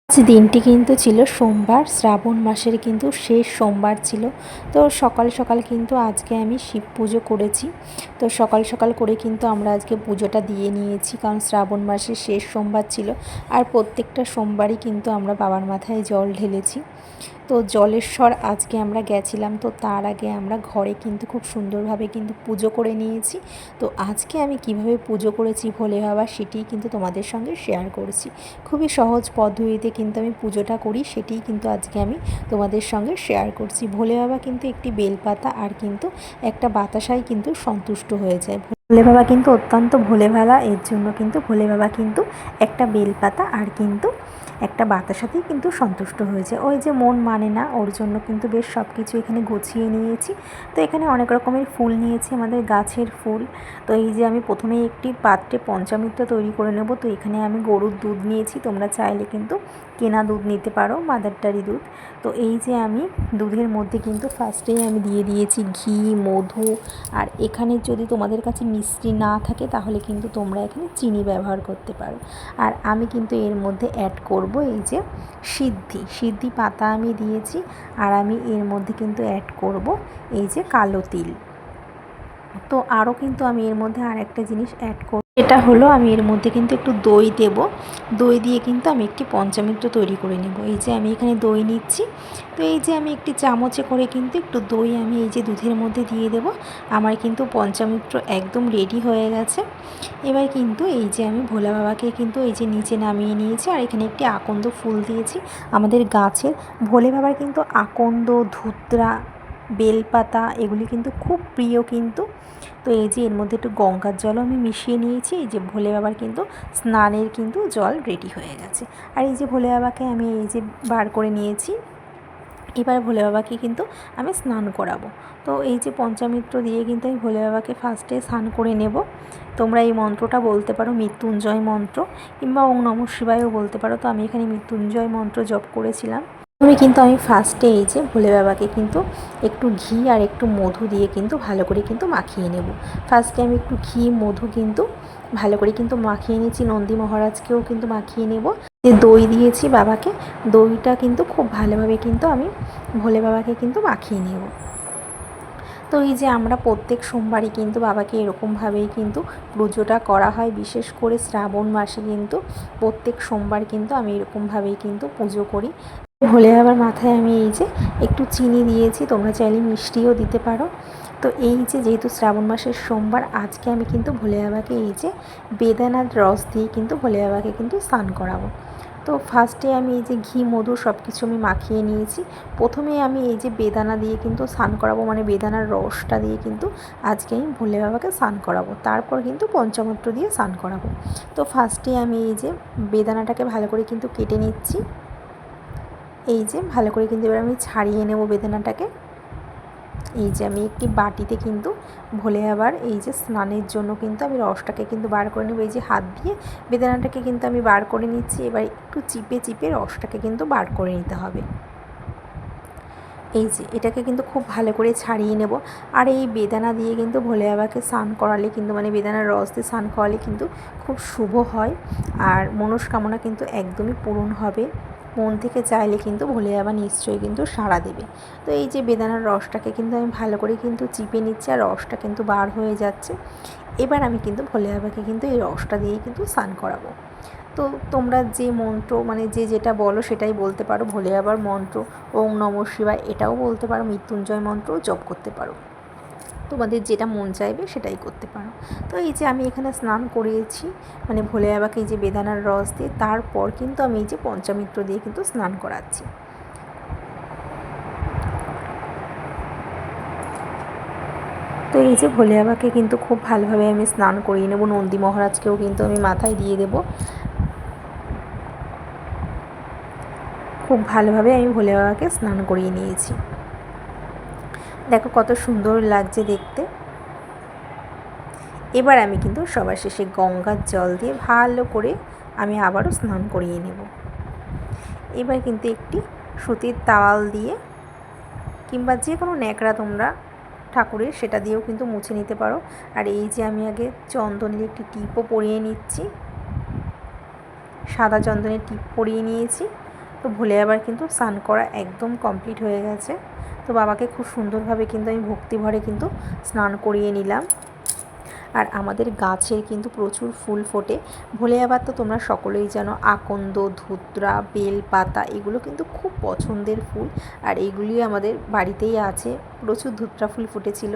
আজ দিনটি কিন্তু ছিল সোমবার, শ্রাবণ মাসের কিন্তু শেষ সোমবার ছিল। তো সকাল সকাল কিন্তু আজকে আমি শিব পুজো করেছি। তো সকাল সকাল করে কিন্তু আমরা আজকে পুজোটা দিয়ে নিয়েছি, কারণ শ্রাবণ মাসের শেষ সোমবার ছিল। আর প্রত্যেকটা সোমবারই কিন্তু আমরা বাবার মাথায় জল ঢেলেছি। তো জলেশ্বর আজকে আমরা গেছিলাম, তো তার আগে আমরা ঘরে কিন্তু খুব সুন্দরভাবে কিন্তু পুজো করে নিয়েছি। তো আজকে আমি কিভাবে পুজো করেছি ভোলে বাবা সেটিই কিন্তু তোমাদের সঙ্গে শেয়ার করছি। খুবই সহজ পদ্ধতিতে কিন্তু আমি পুজোটা করি, সেটিই কিন্তু আজকে আমি তোমাদের সঙ্গে শেয়ার করছি। ভোলে বাবা কিন্তু একটি বেলপাতা আর কিন্তু একটা বাতাসায় কিন্তু সন্তুষ্ট হয়ে যায়। ভোলে বাবা কিন্তু অত্যন্ত ভোলে ভালা, এর জন্য কিন্তু ভোলে বাবা কিন্তু একটা বেলপাতা আর কিন্তু একটা বাতাসাতেই কিন্তু সন্তুষ্ট হয়েছে। ওই যে মন মানে না, ওর জন্য কিন্তু বেশ সব কিছু এখানে গুছিয়ে নিয়েছি। তো এখানে অনেক রকমের ফুল নিয়েছি, আমাদের গাছের ফুল। তো এই যে আমি প্রথমেই একটি পাত্রে পঞ্চামৃত তৈরি করে নেব। তো এখানে আমি গরুর দুধ নিয়েছি, তোমরা চাইলে কিন্তু কেনা দুধ নিতে পারো, মাদার ডেয়ারি দুধ। তো এই যে আমি দুধের মধ্যে কিন্তু ফার্স্টেই আমি দিয়ে দিয়েছি ঘি, মধু। আর এখানে যদি তোমাদের কাছে মিষ্টি না থাকে তাহলে কিন্তু তোমরা এখানে চিনি ব্যবহার করতে পারো। আর আমি কিন্তু এর মধ্যে অ্যাড করব এই যে সিদ্ধি পাতা আমি দিয়েছি। আর আমি এর মধ্যে কিন্তু অ্যাড করব এই যে কালো তিল। তো আরও কিন্তু আমি এর মধ্যে আর একটা জিনিস অ্যাড করব, এটা হলো আমি এর মধ্যে কিন্তু একটু দই দেব। দই দিয়ে কিন্তু আমি একটি পঞ্চামৃত তৈরি করে নেব। এই যে আমি এখানে দই নিচ্ছি। তো এই যে আমি একটি চামচে করে কিন্তু একটু দই আমি এই যে দুধের মধ্যে দিয়ে দেব। আমার কিন্তু পঞ্চামৃত একদম রেডি হয়ে গেছে। এবার কিন্তু এই যে আমি ভোলা বাবাকে কিন্তু এই যে নিচে নামিয়ে নিয়েছি, আর এখানে একটি আকন্দ ফুল দিয়েছি আমাদের গাছের। ভোলে বাবার কিন্তু আকন্দ, ধুতরা, বেলপাতা এগুলি কিন্তু খুব প্রিয় কিন্তু। তো এই যে এর মধ্যে একটু গঙ্গার জলও আমি মিশিয়ে নিয়েছি। এই যে ভোলে বাবার কিন্তু স্নানের কিন্তু জল রেডি হয়ে গেছে। আর এই যে ভোলে বাবাকে আমি এই যে বার করে নিয়েছি। এবার ভোলে বাবাকে কিন্তু আমি স্নান করাবো। তো এই যে পঞ্চামৃত দিয়ে কিন্তু আমি ভোলে বাবাকে ফার্স্টে স্নান করে নেব। তোমরা এই মন্ত্রটা বলতে পারো, মৃত্যুঞ্জয় মন্ত্র, কিংবা ওং নমঃ শিবায়ও বলতে পারো। তো আমি এখানে মৃত্যুঞ্জয় মন্ত্র জপ করেছিলাম। কিন্তু আমি ফার্স্টে এই যে ভোলে বাবাকে কিন্তু একটু ঘি আর একটু মধু দিয়ে কিন্তু ভালো করে কিন্তু মাখিয়ে নেব। ফার্স্টে আমি একটু ঘি, মধু কিন্তু ভালো করে কিন্তু মাখিয়ে নিয়েছি। নন্দী মহারাজকেও কিন্তু মাখিয়ে নেব। দই দিয়েছি বাবাকে, দইটা কিন্তু খুব ভালোভাবে কিন্তু আমি ভোলে বাবাকে কিন্তু মাখিয়ে নেব। তো এই যে আমরা প্রত্যেক সোমবারই কিন্তু বাবাকে এরকমভাবেই কিন্তু পুজোটা করা হয়। বিশেষ করে শ্রাবণ মাসে কিন্তু প্রত্যেক সোমবার কিন্তু আমি এরকমভাবেই কিন্তু পুজো করি। ভোলে বাবার মাথায় আমি এই যে একটু চিনি দিয়েছি, তোমরা চাইলে মিষ্টিও দিতে পারো। তো এই যে যেহেতু শ্রাবণ মাসের সোমবার, আজকে আমি কিন্তু ভোলে বাবাকে এই যে বেদানার রস দিয়ে কিন্তু ভোলে বাবাকে কিন্তু স্নান করাবো। তো ফার্স্টে আমি এই যে ঘি, মধু সব কিছু আমি মাখিয়ে নিয়েছি। প্রথমে আমি এই যে বেদানা দিয়ে কিন্তু স্নান করাবো, মানে বেদানার রসটা দিয়ে কিন্তু আজকে আমি ভোলে বাবাকে স্নান করাবো। তারপর কিন্তু পঞ্চামৃত দিয়ে স্নান করাবো। তো ফার্স্টে আমি এই যে বেদানাটাকে ভালো করে কিন্তু কেটে নিচ্ছি। এই যে ভালো করে কিন্তু এবার আমি ছাড়িয়ে নেব বেদানাটাকে। এই যে আমি একটি বাটিতে কিন্তু ভোলে বাবার এই যে স্নানের জন্য কিন্তু আমি রসটাকে কিন্তু বার করে নেব। এই যে হাত দিয়ে বেদানাটাকে কিন্তু আমি বার করে নিচ্ছি। এবার একটু চিপে চিপে রসটাকে কিন্তু বার করে নিতে হবে। এই যে এটাকে কিন্তু খুব ভালো করে ছাড়িয়ে নেব। আর এই বেদানা দিয়ে কিন্তু ভোলে বাবাকে স্নান করালে কিন্তু, মানে বেদানার রস দিয়ে স্নান করালে কিন্তু খুব শুভ হয়। আর মনস্কামনা কিন্তু একদমই পূরণ হবে। মন থেকে চাইলে কিন্তু ভোলে বাবা নিশ্চয়ই কিন্তু সাড়া দেবে। তো এই যে বেদানার রসটাকে কিন্তু আমি ভালো করে কিন্তু চিপে নিচ্ছি, আর রসটা কিন্তু বার হয়ে যাচ্ছে। এবার আমি কিন্তু ভোলে বাবাকে কিন্তু এই রসটা দিয়েই কিন্তু স্নান করাবো। তো তোমরা যে মন্ত্র, মানে যে যেটা বলো সেটাই বলতে পারো। ভোলে বাবার মন্ত্র ওং নমঃ শিবায় এটাও বলতে পারো, মৃত্যুঞ্জয় মন্ত্রও জপ করতে পারো। তোমাদের যেটা মন চাইবে সেটাই করতে পারো। তো এই যে আমি এখানে স্নান করিয়েছি, মানে ভোলে বাবাকে এই যে বেদানার রস দিয়ে, তারপর কিন্তু আমি এই যে পঞ্চামৃত দিয়ে কিন্তু স্নান করাচ্ছি। তো এই যে ভোলে বাবাকে কিন্তু খুব ভালোভাবে আমি স্নান করিয়ে নেব। নন্দী মহারাজকেও কিন্তু আমি মাথায় দিয়ে দেবো। খুব ভালোভাবে আমি ভোলে বাবাকে স্নান করিয়ে নিয়েছি। দেখো কত সুন্দর লাগছে দেখতে। এবার আমি কিন্তু সবার শেষে গঙ্গার জল দিয়ে ভালো করে আমি আবারও স্নান করিয়ে নেব। এবার কিন্তু একটি সুতির তাওয়াল দিয়ে কিংবা যে কোনো ন্যাকড়া তোমরা ঠাকুরের, সেটা দিয়েও কিন্তু মুছে নিতে পারো। আর এই যে আমি আগে চন্দনের একটি টিপও পরিয়ে নিচ্ছি, সাদা চন্দনের টিপ পরিয়ে নিয়েছি। তো ভোলে বাবার কিন্তু স্নান করা একদম কমপ্লিট হয়ে গেছে। তো বাবাকে খুব সুন্দরভাবে কিন্তু আমি ভক্তি ভরে কিন্তু স্নান করিয়ে নিলাম। আর আমাদের গাছের কিন্তু প্রচুর ফুল ফোটে। ভোলে বাবার তো তোমরা সকলেই জানো আকন্দ, ধুতরা, বেলপাতা এগুলো কিন্তু খুব পছন্দের ফুল। আর এইগুলি আমাদের বাড়িতেই আছে। প্রচুর ধুতরা ফুল ফুটেছিল,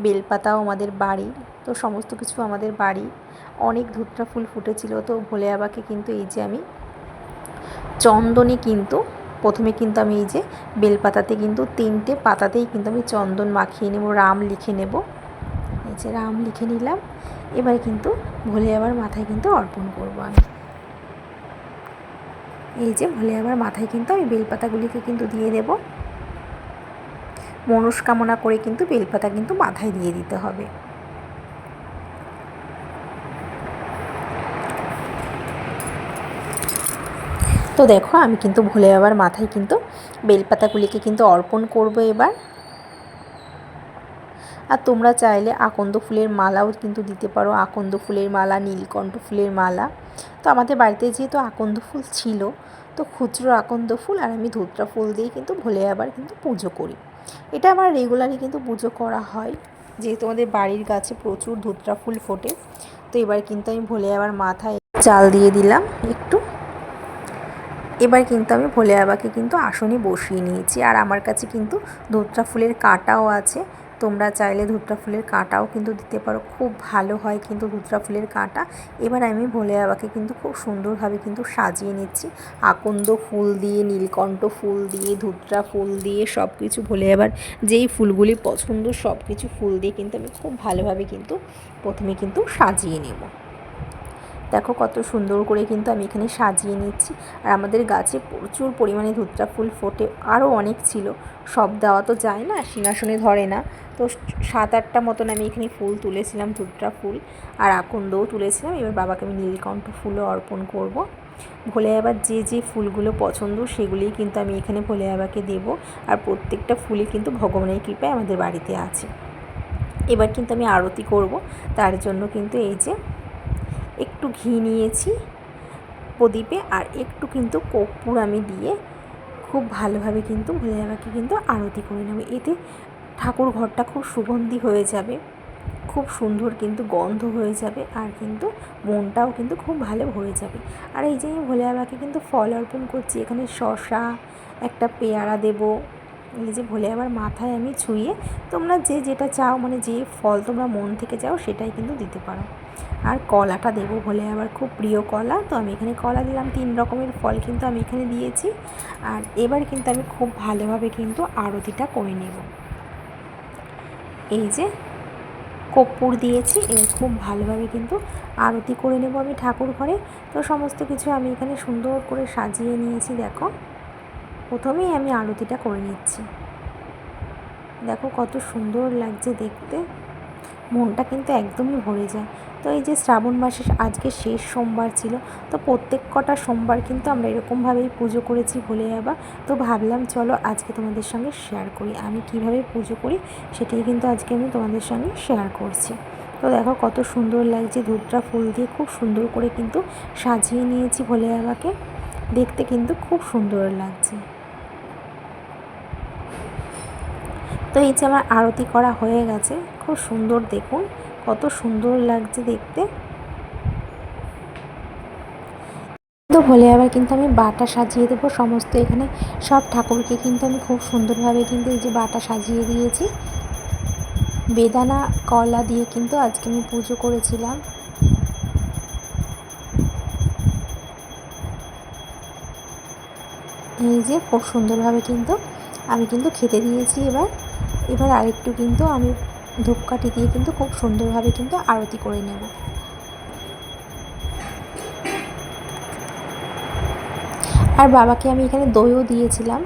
বেলপাতাও আমাদের বাড়ি। তো সমস্ত কিছু আমাদের বাড়ি। অনেক ধুতরা ফুল ফুটেছিল। তো ভোলে বাবাকে কিন্তু এই যে আমি চন্দনে কিন্তু প্রথমে কিন্তু আমি এই যে বেলপাতাতে কিন্তু 3টে পাতাতেই কিন্তু আমি চন্দন মাখিয়ে নেব, রাম লিখে নেব। এই যে রাম লিখে নিলাম। এবার কিন্তু ভোলে বাবার মাথায় কিন্তু অর্পণ করব আমি। এই যে ভোলে বাবার মাথায় কিন্তু আমি বেলপাতাগুলিকে কিন্তু দিয়ে দেব। মনস্কামনা করে কিন্তু বেলপাতা কিন্তু মাথায় দিয়ে দিতে হবে। তো দেখো আমি কিন্তু ভোলে বাবার মাথায় কিন্তু বেলপাতাগুলিকে কিন্তু অর্পণ করব এবার। আর তোমরা চাইলে আকন্দ ফুলের মালাও কিন্তু দিতে পারো, আকন্দ ফুলের মালা, নীলকণ্ঠ ফুলের মালা। তো আমাদের বাড়িতে যেহেতু আকন্দ ফুল ছিল, তো খুচরো আকন্দ ফুল আর আমি ধুতরা ফুল দিয়ে কিন্তু ভোলে বাবার কিন্তু পুজো করি। এটা আমার রেগুলারই কিন্তু পুজো করা হয়, যেহেতু আমাদের বাড়ির গাছে প্রচুর ধুতরা ফুল ফোটে। তো এবার কিন্তু আমি ভোলে বাবার মাথায় চাল দিয়ে দিলাম একটু। এবার কিন্তু আমি ভোলে বাবাকে কিন্তু আসনে বসিয়ে নিয়েছি। আর আমার কাছে কিন্তু ধুতরা ফুলের কাঁটাও আছে। তোমরা চাইলে ধুতরা ফুলের কাঁটাও কিন্তু দিতে পারো, খুব ভালো হয় কিন্তু ধুতরা ফুলের কাঁটা। এবার আমি ভোলে বাবাকে কিন্তু খুব সুন্দরভাবে কিন্তু সাজিয়ে নিচ্ছি আকন্দ ফুল দিয়ে, নীলকণ্ঠ ফুল দিয়ে, ধুতরা ফুল দিয়ে, সব কিছু ভোলে বাবার যেই ফুলগুলি পছন্দ সব কিছু ফুল দিয়ে কিন্তু আমি খুব ভালোভাবে কিন্তু প্রথমে কিন্তু সাজিয়ে নেব। দেখো কত সুন্দর করে কিন্তু আমি এখানে সাজিয়ে নিচ্ছি। আর আমাদের গাছে প্রচুর পরিমাণে ধুতরা ফুল ফোটে, আরও অনেক ছিল, সব দেওয়া তো যায় না, সিংহাসনে ধরে না। তো 7-8টা মতন আমি এখানে ফুল তুলেছিলাম, ধুতরা ফুল আর আকন্দও তুলেছিলাম। এবার বাবাকে আমি নীলকণ্ঠ ফুলও অর্পণ করব। ভোলে বাবার যে যে ফুলগুলো পছন্দ সেগুলিই কিন্তু আমি এখানে ভোলে বাবাকে দেব। আর প্রত্যেকটা ফুলই কিন্তু ভগবানের কৃপায় আমাদের বাড়িতে আছে। এবার কিন্তু আমি আরতি করব। তার জন্য কিন্তু এই যে একটু ঘি নিয়েছি প্রদীপে, আর একটু কিন্তু কর্পূর আমি দিয়ে খুব ভালোভাবে কিন্তু ভোলে বাবাকে কিন্তু আরতি করে নেব। এতে ঠাকুর ঘরটা খুব সুগন্ধি হয়ে যাবে, খুব সুন্দর কিন্তু গন্ধ হয়ে যাবে, আর কিন্তু মনটাও কিন্তু খুব ভালো ভরে যাবে। আর এই যে আমি ভোলে বাবাকে কিন্তু ফল অর্পণ করছি, এখানে শসা, একটা পেয়ারা দেব। এই যে ভোলে বাবার মাথায় আমি ছুঁয়ে, তোমরা যে যেটা চাও, মানে যে ফল তোমরা মন থেকে চাও সেটাই কিন্তু দিতে পারো। আর কলাটা দেবো, ভোলে বাবার খুব প্রিয় কলা, তো আমি এখানে কলা দিলাম। 3 রকমের ফল কিন্তু আমি এখানে দিয়েছি। আর এবার কিন্তু আমি খুব ভালোভাবে কিন্তু আরতিটা করে নেব। এই যে কর্পূর দিয়েছি, এবার খুব ভালোভাবে কিন্তু আরতি করে নেব আমি ঠাকুর ঘরে। তো সমস্ত কিছু আমি এখানে সুন্দর করে সাজিয়ে নিয়েছি। দেখো প্রথমেই আমি আরতিটা করে নিচ্ছি। দেখো কত সুন্দর লাগছে দেখতে, মনটা কিন্তু একদমই ভরে যায়। তো এই যে শ্রাবণ মাসের আজকে শেষ সোমবার ছিল, তো প্রত্যেক কটা সোমবার কিন্তু আমরা এরকমভাবেই পুজো করেছি ভোলে বাবা। তো ভাবলাম চলো আজকে তোমাদের সঙ্গে শেয়ার করি আমি কিভাবে পুজো করি, সেটাই কিন্তু আজকে আমি তোমাদের সঙ্গে শেয়ার করছি। তো দেখো কত সুন্দর লাগছে, ধুতরা ফুল দিয়ে খুব সুন্দর করে কিন্তু সাজিয়ে নিয়েছি ভোলে বাবাকে, দেখতে কিন্তু খুব সুন্দর লাগছে। তো এই যে আমার আরতি করা হয়ে গেছে, খুব সুন্দর, দেখুন কত সুন্দর লাগছে দেখতে। তো ভোলে বাবার কিন্তু আমি বাটা সাজিয়ে দেবো সমস্ত, এখানে সব ঠাকুরকে কিন্তু আমি খুব সুন্দরভাবে কিন্তু এই যে বাটা সাজিয়ে দিয়েছি। বেদানা কলা দিয়ে কিন্তু আজকে আমি পুজো করেছিলাম। এই যে খুব সুন্দরভাবে কিন্তু আমি কিন্তু খেতে দিয়েছি। এবার আরেকটু কিন্তু আমি ধূপকাঠি দিয়ে কিন্তু খুব সুন্দরভাবে কিন্তু আরতি করে নেব। আর বাবাকে আমি এখানে দইও দিয়েছিলাম,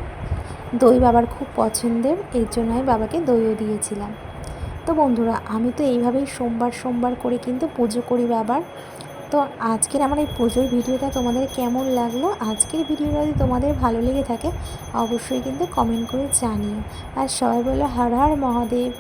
দই বাবার খুব পছন্দের, এর জন্য আমি বাবাকে দইও দিয়েছিলাম। তো বন্ধুরা আমি তো এইভাবেই সোমবার সোমবার করে কিন্তু পুজো করি বাবার। তো আজকের আমার এই পুজোর ভিডিওটা তোমাদের কেমন লাগলো, আজকের ভিডিওটা যদি তোমাদের ভালো লেগে থাকে অবশ্যই কিন্তু কমেন্ট করে জানিও। আর সবাই বলো হর হর মহাদেব।